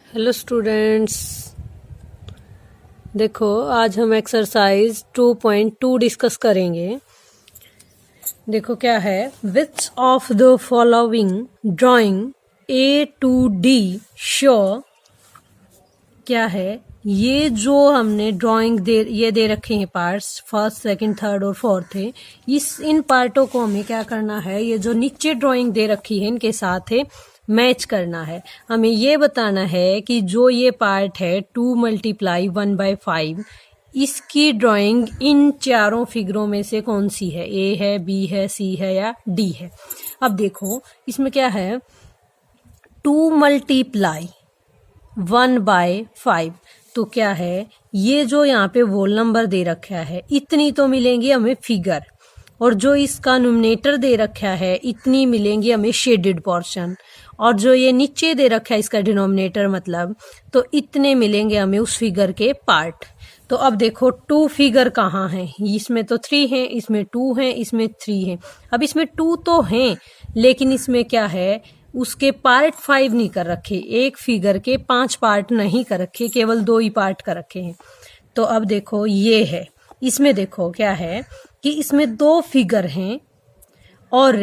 Hello students, देखो आज हम एक्सरसाइज 2.2 डिस्कस करेंगे। देखो क्या है, which of the following drawing A to D show, क्या है ये जो हमने ड्राइंग दे रखे हैं पार्ट्स, फर्स्ट सेकंड थर्ड और फोर्थ है। इन पार्टों को हमें क्या करना है, ये जो नीचे ड्राइंग दे रखी है इनके साथ है मैच करना है। हमें ये बताना है कि जो ये पार्ट है 2 × 1/5, इसकी ड्राइंग इन चारों फिगरों में से कौन सी है, ए है, बी है, सी है या डी है। अब देखो इसमें क्या है, 2 × 1/5, तो क्या है ये जो यहाँ पे वोल नंबर दे रखा है इतनी तो मिलेंगी हमें फिगर, और जो इसका न्यूमरेटर दे रखा है इतनी मिलेंगी हमें शेडेड पोर्शन, और जो ये नीचे दे रखा है इसका डिनोमिनेटर मतलब, तो इतने मिलेंगे हमें उस फिगर के पार्ट। तो अब देखो 2 फिगर कहाँ हैं, इसमें तो 3 हैं, इसमें 2 हैं, इसमें 3 हैं। अब इसमें 2 तो हैं लेकिन इसमें क्या है, उसके पार्ट 5 नहीं कर रखे, एक फिगर के 5 पार्ट नहीं कर रखे, केवल 2 ही पार्ट कर रखे हैं। तो अब देखो ये है, इसमें देखो क्या है कि इसमें 2 फिगर हैं और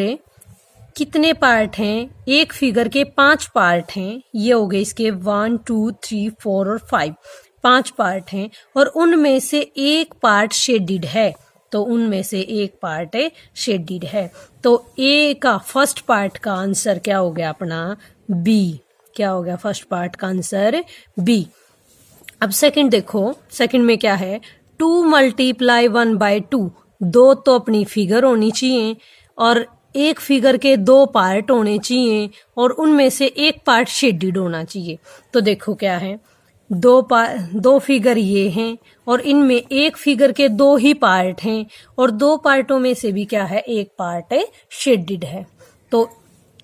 कितने पार्ट हैं, एक फिगर के 5 पार्ट हैं। ये हो गए इसके 1 2 3 4 और 5, 5 पार्ट हैं, और उनमें से एक पार्ट शेडिड है, तो उनमें से एक पार्ट शेडिड है। तो ए का फर्स्ट पार्ट का आंसर क्या हो गया अपना, बी। क्या हो गया फर्स्ट पार्ट का आंसर, बी। अब सेकंड देखो, सेकंड में क्या है, 2 × 1/2, 2 तो अपनी फिगर होनी चाहिए और एक फिगर के 2 पार्ट होने चाहिए, और उनमें से एक पार्ट शेडिड होना चाहिए। तो देखो क्या है, 2 फिगर ये हैं और इनमें एक फिगर के 2 ही पार्ट हैं, और 2 पार्टों में से भी क्या है, एक पार्ट शेडिड है। तो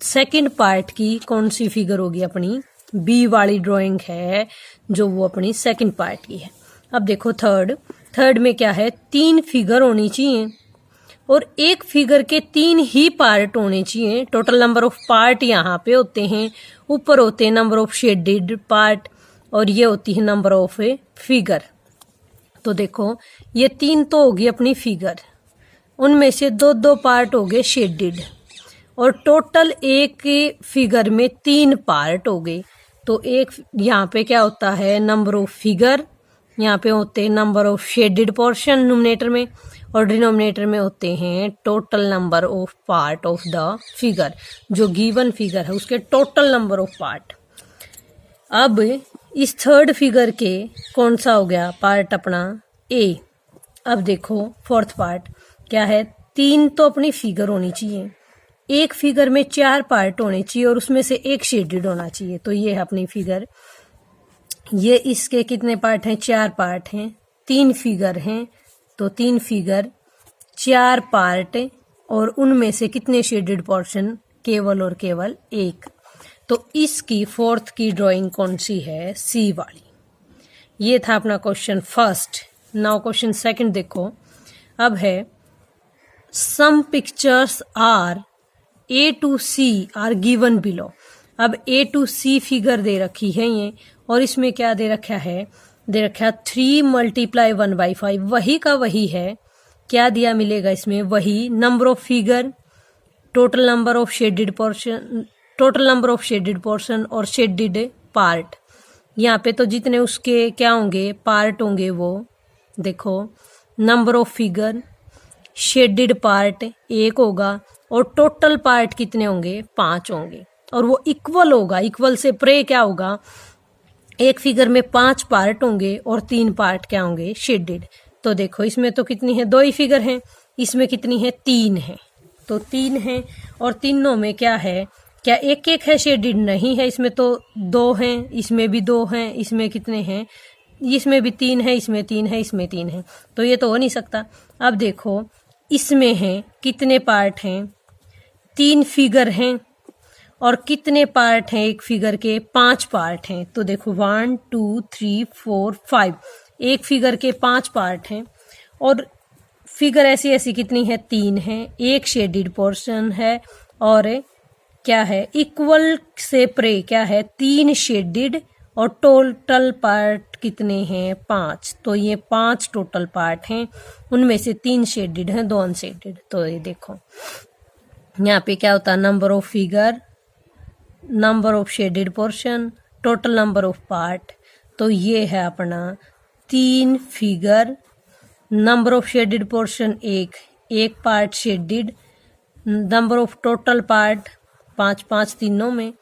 सेकंड पार्ट की कौन सी फिगर होगी अपनी, बी वाली ड्राइंग है जो वो अपनी सेकंड पार्ट की है। अब देखो थर्ड में क्या है, 3 फिगर होनी चाहिए और एक फिगर के 3 ही पार्ट होने चाहिए। टोटल नंबर ऑफ पार्ट यहाँ पे होते हैं, ऊपर होते हैं नंबर ऑफ शेडेड पार्ट, और ये होती है नंबर ऑफ फिगर। तो देखो ये 3 तो होगी अपनी फिगर, उनमें से 2 पार्ट हो गए शेडेड, और टोटल एक फिगर में 3 पार्ट हो गए। तो एक यहाँ पे क्या होता है, नंबर ऑफ फिगर, यहाँ पे होते हैं number of shaded portion numerator में, और डिनोमिनेटर में होते हैं total number of part of the figure. जो गिवन फिगर है उसके टोटल नंबर ऑफ पार्ट। अब इस थर्ड फिगर के कौन सा हो गया पार्ट अपना, ए। अब देखो फोर्थ पार्ट क्या है, 3 तो अपनी फिगर होनी चाहिए, एक फिगर में 4 पार्ट होने चाहिए और उसमें से एक शेडेड होना चाहिए। तो ये है अपनी फिगर, ये इसके कितने पार्ट हैं, 4 पार्ट हैं, 3 फिगर हैं, तो 3 फिगर 4 पार्ट, और उनमें से कितने शेडेड पोर्शन, केवल और केवल एक। तो इसकी फोर्थ की ड्राइंग कौन सी है, सी वाली। ये था अपना question first. Now question second देखो, अब है some pictures are A to C are given below. अब ए टू सी फिगर दे रखी है ये, और इसमें क्या दे रखा है, दे रखा 3 × 1/5, वही का वही है। क्या दिया मिलेगा इसमें, वही number of figure, total number of shaded portion, total number of shaded portion और शेडेड पार्ट। यहाँ पे तो जितने उसके क्या होंगे पार्ट होंगे, वो देखो number of figure, shaded part 1 होगा, और टोटल पार्ट कितने होंगे, 5 होंगे, और वो इक्वल होगा। इक्वल से प्रे क्या होगा, एक फिगर में 5 पार्ट होंगे और 3 पार्ट क्या होंगे, शेडेड। तो देखो इसमें तो कितनी है, 2 ही फिगर हैं, इसमें कितनी है, 3 है। तो 3 है, और तीनों में क्या है, क्या एक एक है शेडेड, नहीं है, इसमें तो 2 हैं, इसमें भी 2 हैं, इसमें कितने हैं, इसमें भी 3 है, इसमें 3 है, इसमें 3 है। तो ये तो हो नहीं सकता। अब देखो इसमें है कितने पार्ट हैं, 3 फिगर हैं, और कितने पार्ट हैं, एक फिगर के 5 पार्ट हैं। तो देखो 1 2 3 4 5, एक फिगर के 5 पार्ट हैं, और फिगर ऐसी ऐसी कितनी है, 3 है, एक शेडेड पोर्शन है, और क्या है, इक्वल से प्रे क्या है, 3 शेडेड और टोटल पार्ट कितने हैं 5, तो ये 5 टोटल पार्ट हैं, उनमें से 3 शेडेड हैं, 2 अनशेडेड। तो ये देखो यहाँ पे क्या होता है, number of figure, number of shaded portion, total number of part. तो ये है अपना 3 figure, number of shaded portion 1 part shaded, number of total part 5 तीनों में।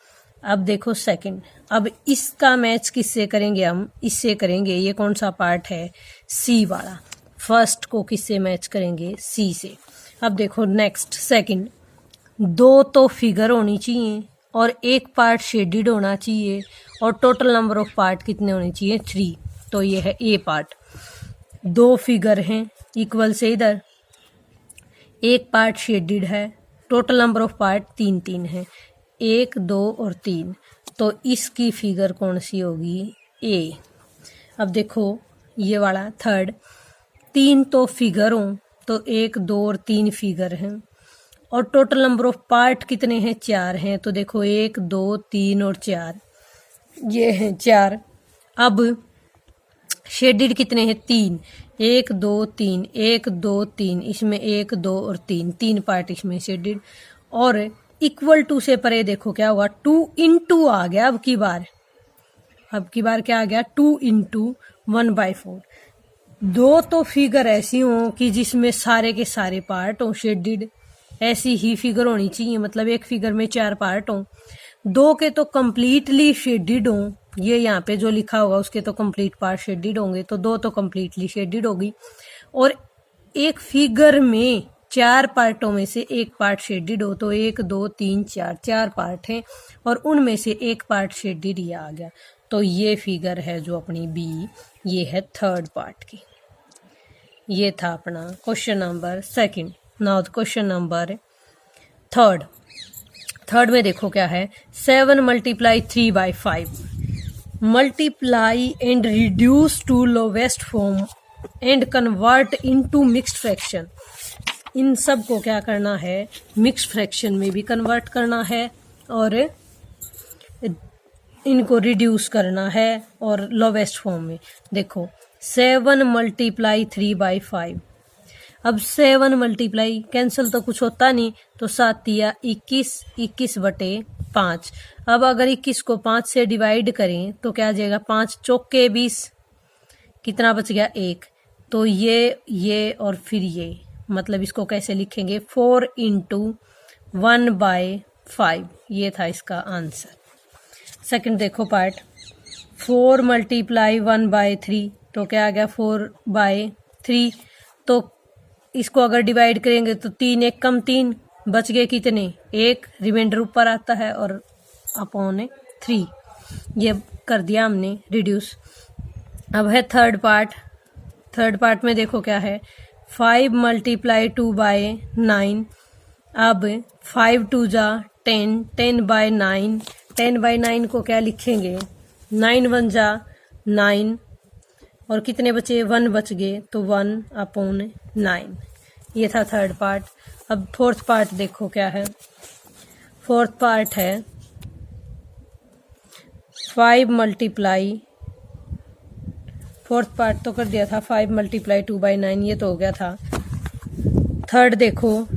अब देखो सेकंड, अब इसका मैच किससे करेंगे हम, इससे करेंगे। ये कौन सा पार्ट है, सी वाला। फर्स्ट को किससे मैच करेंगे, सी से। अब देखो नेक्स्ट सेकंड, 2 तो फिगर होनी चाहिए और 1 पार्ट शेडेड होना चाहिए और टोटल नंबर ऑफ पार्ट कितने होने चाहिए 3। तो ये है ए पार्ट, 2 फिगर हैं इक्वल से इधर 1 पार्ट शेडेड है, टोटल नंबर ऑफ पार्ट 3 है, 1 2 और 3। तो इसकी फिगर कौन सी होगी, ए। अब देखो ये वाला थर्ड, 3 तो फिगर हों तो 1 2 और 3 फिगर हैं और टोटल नंबर ऑफ पार्ट कितने हैं 4 हैं। तो देखो 1 2 3 और 4, ये हैं 4। अब शेडेड कितने हैं 3, 1 2 3 1 2 3, इसमें 1 2 और 3 पार्ट इसमें शेडेड। और इक्वल टू से परे देखो क्या हुआ, 2 इंटू आ गया। अब की बार क्या आ गया, 2 इंटू 1/4। 2 तो फिगर ऐसी हो कि जिसमें सारे के सारे पार्ट हो शेडेड, ऐसी ही फिगर होनी चाहिए, मतलब एक फिगर में 4 पार्ट हो। 2 के तो कंप्लीटली शेडेड हो, ये यहाँ पे जो लिखा होगा उसके तो कंप्लीट पार्ट शेडेड होंगे, तो 2 तो कंप्लीटली शेडेड होगी। और एक फिगर में 4 पार्टों में से 1 पार्ट शेडेड हो, तो 1 2 3 4 पार्ट हैं और उनमें से 1 पार्ट शेडेड ये आ गया। तो ये फिगर है जो अपनी बी, ये है थर्ड पार्ट की। ये था अपना question number second. Now question number third में देखो क्या है, 7 × 3/5 multiply and reduce to lowest form and convert into mixed fraction. इन सब को क्या करना है, मिक्स्ड फ्रैक्शन में भी कन्वर्ट करना है और इनको रिड्यूस करना है और लोवेस्ट फॉर्म में। देखो 7 × 3/5, अब 7 मल्टीप्लाई कैंसिल तो कुछ होता नहीं, तो 7 या 21/5। अब अगर 21 को 5 से डिवाइड करें तो क्या आ जाएगा, 5 चौके 20, कितना बच गया 1। तो ये और फिर ये, मतलब इसको कैसे लिखेंगे, 4 × 1/5। ये था इसका आंसर। सेकंड देखो पार्ट, 4 × 1/3 तो क्या आ गया 4/3। तो इसको अगर डिवाइड करेंगे तो 3 1 कम 3, बच गए कितने 1, रिमाइंडर ऊपर आता है और अपॉन 3। ये कर दिया हमने रिड्यूस। अब है थर्ड पार्ट में देखो क्या है, 5 × 2/9। अब 5 2 जा 10, 10/9, 10/9 को क्या लिखेंगे, 9 1 जा 9 और कितने बचे 1 बच गए, तो 1/9। ये था थर्ड पार्ट। अब फोर्थ पार्ट देखो क्या है, फोर्थ पार्ट है 5 × फोर्थ पार्ट तो कर दिया था, 5 × 2/9 ये तो हो गया था। थर्ड देखो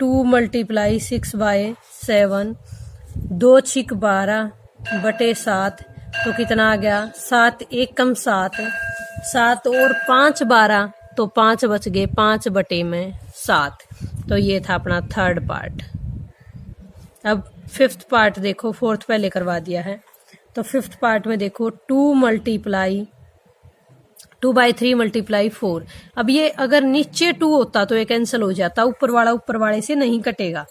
2 × 6/7, 2 6 12/7 तो कितना आ गया 7 1 कम 7, 7 और 5 12 तो 5 बच गए, 5/7। तो ये था अपना थर्ड पार्ट। अब फिफ्थ पार्ट देखो, फोर्थ पहले करवा दिया है, तो फिफ्थ पार्ट में देखो 2 × 2/3 × 4। अब ये अगर नीचे 2 होता तो ये कैंसिल हो जाता, ऊपर वाला ऊपर वाले से नहीं कटेगा,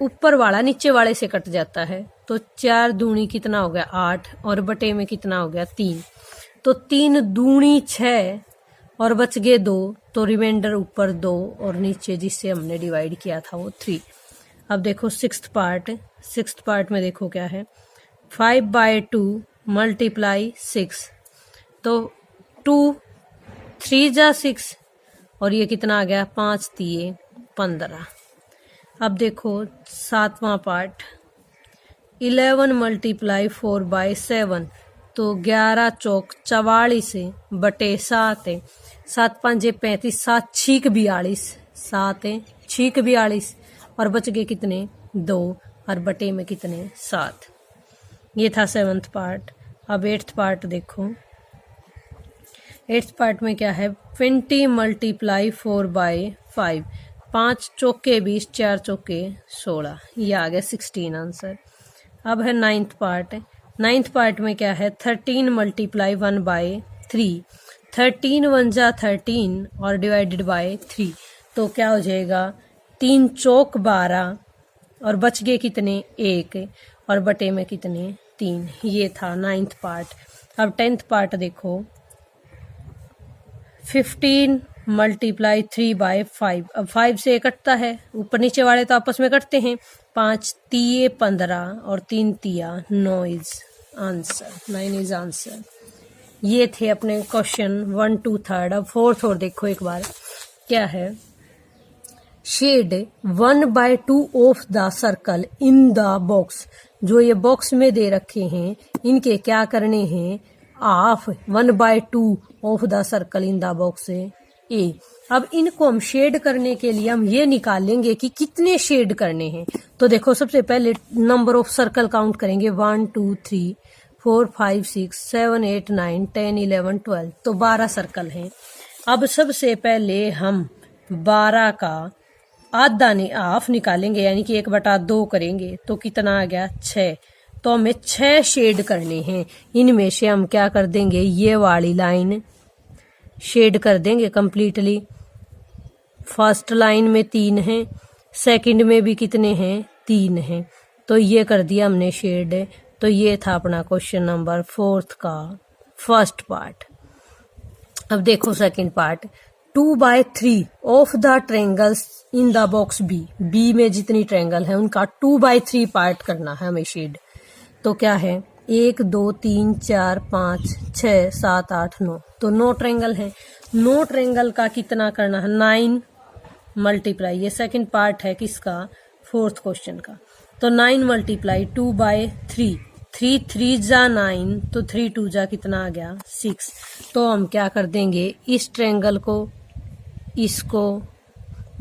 ऊपर वाला नीचे वाले से कट जाता है। तो 4 दूनी कितना हो गया 8 और बटे में कितना हो गया 3, तो 3 दूनी 6 और बच गए 2, तो रिमाइंडर ऊपर 2 और नीचे जिससे हमने डिवाइड किया था वो 3। अब देखो सिक्स्थ पार्ट में देखो क्या है, 5/2 × 6, तो 2 3 जा 6 और ये कितना आ गया 5 3 15। अब देखो सातवां पार्ट, 11 मल्टीप्लाई 4/7, तो 11 चौक 44 बटे 7 है। 7 5 35, 7 6 42, 7 6 42 और बच गए कितने 2 और बटे में कितने 7। ये था 7th पार्ट। अब 8th पार्ट देखो। 8th पार्ट में क्या है 20 मल्टीप्लाई 4/5, 5 चौके 20, 4 चौके 16, ये आ गया 16 आंसर। अब है 9th पार्ट। 9th पार्ट में क्या है 13 मल्टीप्लाई 1/3, 13 1 जा 13 और डिवाइडेड बाय 3, तो क्या हो जाएगा 3 चौक 12 और बच गए कितने 1 और बटे में कितने 3। ये था 9th पार्ट। अब 10th पार्ट देखो। 15 मल्टीप्लाई 3/5, अब 5 से कटता है, ऊपर नीचे वाले तो आपस में कटते हैं। 5 तिये 15 और 3 तिया 9 इज आंसर, 9 इज आंसर। ये थे अपने क्वेश्चन 1 to 3rd। अब 4th और देखो एक बार क्या है। Shade 1/2 of the circle in the box, जो ये बॉक्स में दे रखे हैं इनके क्या करने हैं half 1/2 of the circle in the box A. अब इनको हम शेड करने के लिए हम ये निकालेंगे कि कितने शेड करने हैं। तो देखो सबसे पहले नंबर ऑफ सर्कल काउंट करेंगे 1 2 3 4 5 6 7 8 9 10 11 12, तो 12 सर्कल हैं। अब सबसे पहले हम 12 का आधा हाफ निकालेंगे, यानी कि 1/2 करेंगे, तो कितना आ गया 6। तो हमें 6 शेड करने हैं। इनमें से हम क्या कर देंगे ये वाली लाइन शेड कर देंगे कंप्लीटली। फर्स्ट लाइन में 3 हैं, सेकंड में भी कितने हैं 3 हैं, तो ये कर दिया हमने शेड। तो ये था अपना क्वेश्चन नंबर 4th का फर्स्ट पार्ट। अब देखो second part. 2/3 of the triangles in the box B में जितनी ट्रायंगल है उनका 2/3 पार्ट करना है हमें शेड। तो क्या है 1 2 3 4 5 6 7 8 9, तो 9 ट्रायंगल है। 9 ट्रायंगल का कितना करना है 9 मल्टीप्लाई, ये सेकंड पार्ट है किसका 4th क्वेश्चन का। तो 9 मल्टीप्लाई 2/3, 3 3 जा 9, तो 3 2 जा कितना आ गया 6। तो हम क्या कर देंगे इस ट्रायंगल को, इसको,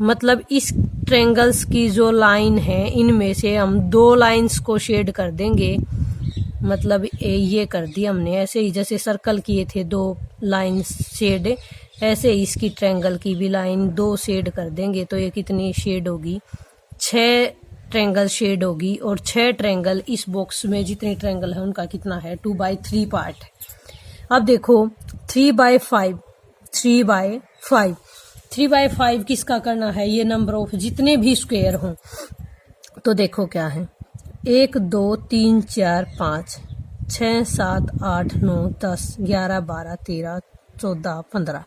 मतलब इस ट्रायंगल्स की जो लाइन है इनमें से हम 2 लाइंस को शेड कर देंगे। मतलब ये कर दिया हमने, ऐसे ही जैसे सर्कल किए थे 2 लाइंस शेड, ऐसे ही इसकी ट्रायंगल की भी लाइन 2 शेड कर देंगे। तो ये कितनी शेड होगी 6 ट्रायंगल शेड होगी। और 6 ट्रायंगल इस बॉक्स में जितनी ट्रायंगल है उनका कितना है 2/3 पार्ट। अब देखो 3/5, 3/5, 3/5 किसका करना है ये नंबर ऑफ जितने भी स्क्वायर हों। तो देखो क्या है 1 2 3 4 5 6 7 8 9 10 11 12 13 14 15,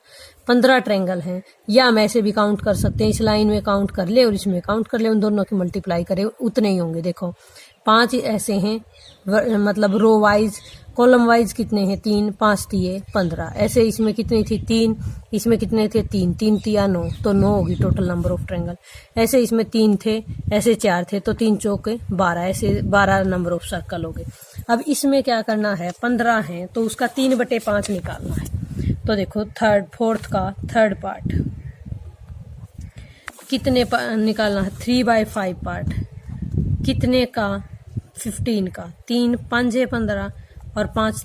15 ट्रायंगल हैं। या हम ऐसे भी काउंट कर सकते हैं, इस लाइन में काउंट कर ले और इसमें काउंट कर ले, उन दोनों की मल्टीप्लाई करें उतने ही होंगे। देखो 5 ऐसे हैं, मतलब रो वाइज, कॉलम वाइज कितने हैं 3, 5 तिये 15, ऐसे इसमें कितनी थी 3, इसमें कितने थे 3, 3 तिया 9, तो 9 होगी टोटल नंबर ऑफ ट्रायंगल। ऐसे इसमें 3 थे, ऐसे 4 थे, तो 3 चौके 12, ऐसे 12 नंबर ऑफ सर्कल हो गए। अब इसमें क्या करना है 15 है तो उसका 3/5 निकालना है। तो देखो 4th का 3rd पार्ट कितने निकालना है 3/5 पार्ट, कितने का 15 का, 3 5 15 और 5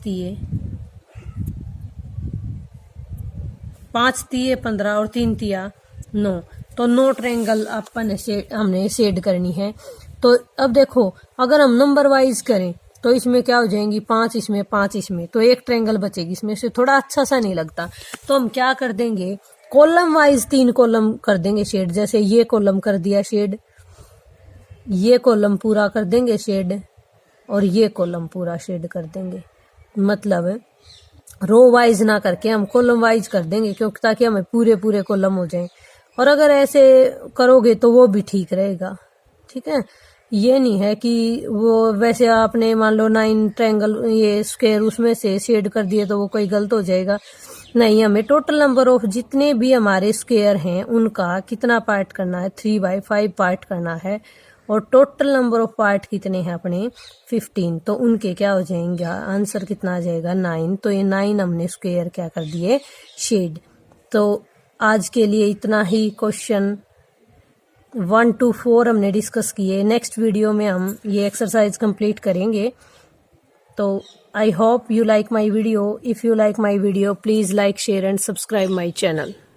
तिये 15 और 3 तिया 9, तो 9 ट्रायंगल अपन हमने शेड करनी है। तो अब देखो अगर हम नंबर वाइज करें तो इसमें क्या हो जाएंगी 5 इसमें 5 इसमें, तो 1 ट्रायंगल बचेगी, इसमें से थोड़ा अच्छा सा नहीं लगता। तो हम क्या कर देंगे कॉलम वाइज 3 कॉलम कर देंगे शेड। जैसे ये कॉलम कर दिया शेड, ये कॉलम पूरा कर देंगे शेड और ये कॉलम पूरा शेड कर देंगे। मतलब रो वाइज ना करके हम कॉलम वाइज कर देंगे, क्योंकि ताकि हमें पूरे पूरे कॉलम हो जाएं। और अगर ऐसे करोगे तो वो भी ठीक रहेगा, ठीक है। ये नहीं है कि वो वैसे आपने मान लो 9 ट्रायंगल ये स्क्वायर उसमें से शेड कर दिए तो वो कोई गलत हो जाएगा। नहीं, हमें टोटल नंबर ऑफ जितने भी हमारे स्क्वायर हैं उनका कितना पार्ट करना है 3/5 पार्ट करना है। और टोटल नंबर ऑफ पार्ट कितने हैं अपने 15, तो उनके क्या हो जाएंगे, आंसर कितना आ जाएगा 9। तो ये 9 हमने स्क्वायर क्या कर दिए, शेड। तो आज के लिए इतना ही। क्वेश्चन 1 to 4 हमने डिस्कस किए। नेक्स्ट वीडियो में हम ये एक्सरसाइज कंप्लीट करेंगे। तो I hope you like my video. If you like my video, please like, share and subscribe my channel.